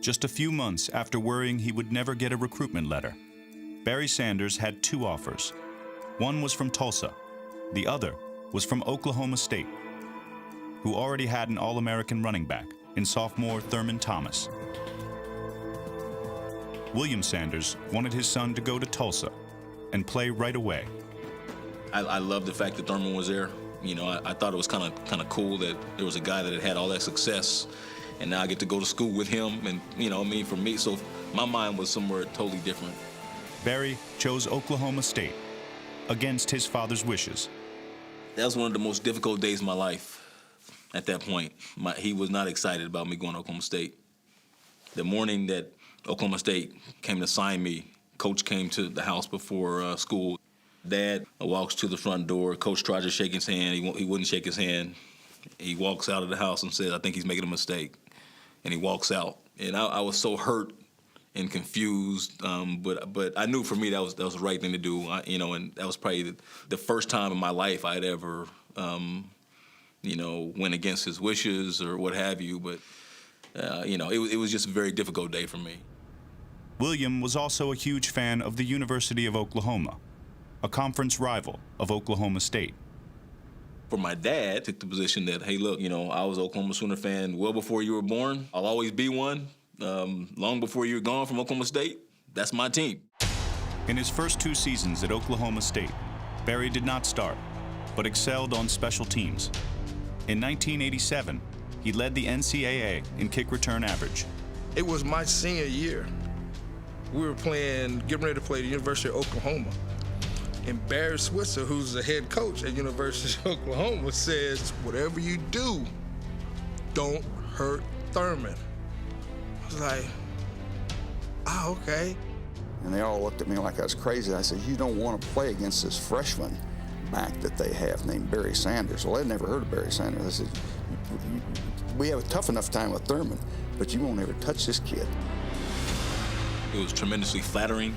Just a few months after worrying he would never get a recruitment letter, Barry Sanders had two offers. One was from Tulsa. The other was from Oklahoma State, who already had an All-American running back in sophomore Thurman Thomas. William Sanders wanted his son to go to Tulsa and play right away. I love the fact that Thurman was there. You know, I thought it was kind of cool that there was a guy that had all that success, and now I get to go to school with him. And you know, I mean, for me, so my mind was somewhere totally different. Barry chose Oklahoma State against his father's wishes. That was one of the most difficult days of my life. At that point, he was not excited about me going to Oklahoma State. The morning that Oklahoma State came to sign me, Coach came to the house before school. Dad walks to the front door. Coach tries to shake his hand. He wouldn't shake his hand. He walks out of the house and says, "I think he's making a mistake." And he walks out. And I was so hurt and confused, but I knew for me that was the right thing to do. You know, and that was probably the first time in my life I had ever, you know, went against his wishes or what have you. But you know, it was just a very difficult day for me. William was also a huge fan of the University of Oklahoma, a conference rival of Oklahoma State. For my dad, took the position that, hey, look, you know, I was an Oklahoma Sooner fan well before you were born. I'll always be one. Long before you were gone from Oklahoma State, that's my team. In his first 2 seasons at Oklahoma State, Barry did not start, but excelled on special teams. In 1987, he led the NCAA in kick return average. It was my senior year. We were getting ready to play the University of Oklahoma. And Barry Switzer, who's the head coach at University of Oklahoma, says, whatever you do, don't hurt Thurman. I was like, oh, okay. And they all looked at me like I was crazy. I said, you don't want to play against this freshman back that they have named Barry Sanders. Well, they'd never heard of Barry Sanders. I said, we have a tough enough time with Thurman, but you won't ever touch this kid. It was tremendously flattering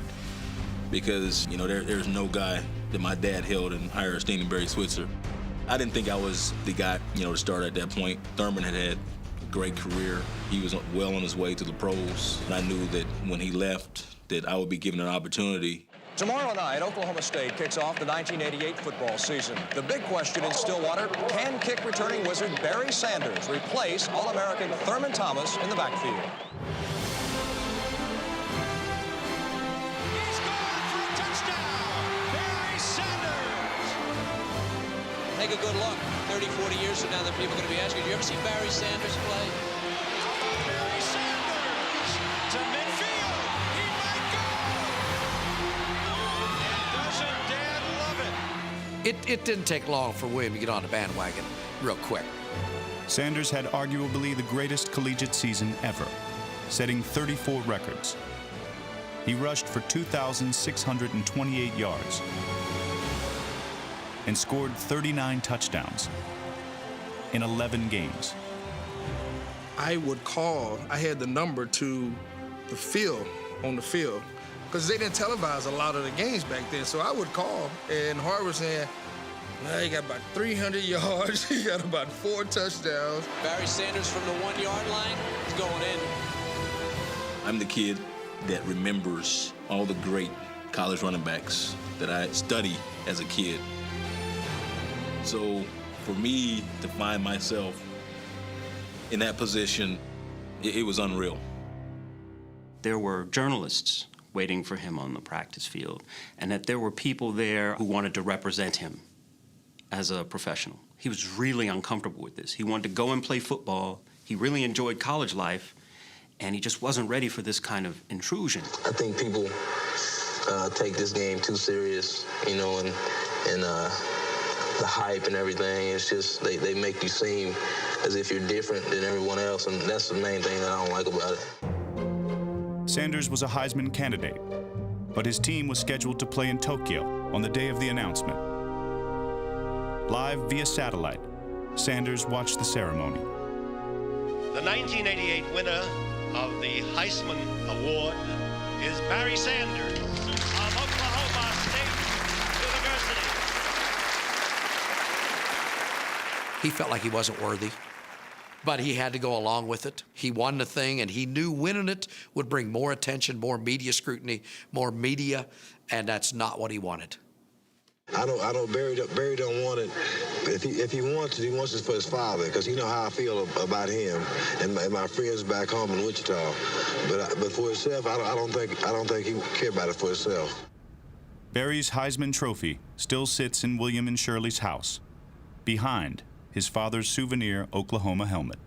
because, you know, there's no guy that my dad held in higher esteem than Barry Switzer. I didn't think I was the guy, you know, to start at that point. Thurman had a great career. He was well on his way to the pros. And I knew that when he left, that I would be given an opportunity. Tomorrow night, Oklahoma State kicks off the 1988 football season. The big question in Stillwater, can kick-returning wizard Barry Sanders replace All-American Thurman Thomas in the backfield? He's gone for a touchdown! Barry Sanders! Take a good look. 30, 40 years from now, the people are going to be asking, you ever see Barry Sanders play? How about Barry Sanders to midfield? He might go! And doesn't Dad love it? It didn't take long for William to get on the bandwagon real quick. Sanders had arguably the greatest collegiate season ever, setting 34 records. He rushed for 2,628 yards and scored 39 touchdowns in 11 games. I would call, I had the number to the field, on the field, because they didn't televise a lot of the games back then. So I would call, and Harvard saying, well, he got about 300 yards, he got about 4 touchdowns. Barry Sanders from the 1-yard line is going in. I'm the kid that remembers all the great college running backs that I studied as a kid. So for me to find myself in that position, it was unreal. There were journalists waiting for him on the practice field, and that there were people there who wanted to represent him as a professional. He was really uncomfortable with this. He wanted to go and play football. He really enjoyed college life, and he just wasn't ready for this kind of intrusion. I think people take this game too serious, you know, and the hype and everything. It's just they make you seem as if you're different than everyone else, and that's the main thing that I don't like about it. Sanders was a Heisman candidate, but his team was scheduled to play in Tokyo on the day of the announcement. Live via satellite, Sanders watched the ceremony. The 1988 winner of the Heisman Award is Barry Sanders of Oklahoma State University. He felt like he wasn't worthy. but he had to go along with it. He won the thing, and he knew winning it would bring more attention, more media scrutiny, more media, and that's not what he wanted. I know Barry don't want it. If he wants it, he wants it for his father, because you know how I feel about him and my friends back home in Wichita. But for himself, I don't think he would care about it for himself. Barry's Heisman Trophy still sits in William and Shirley's house, behind his father's souvenir Oklahoma helmet.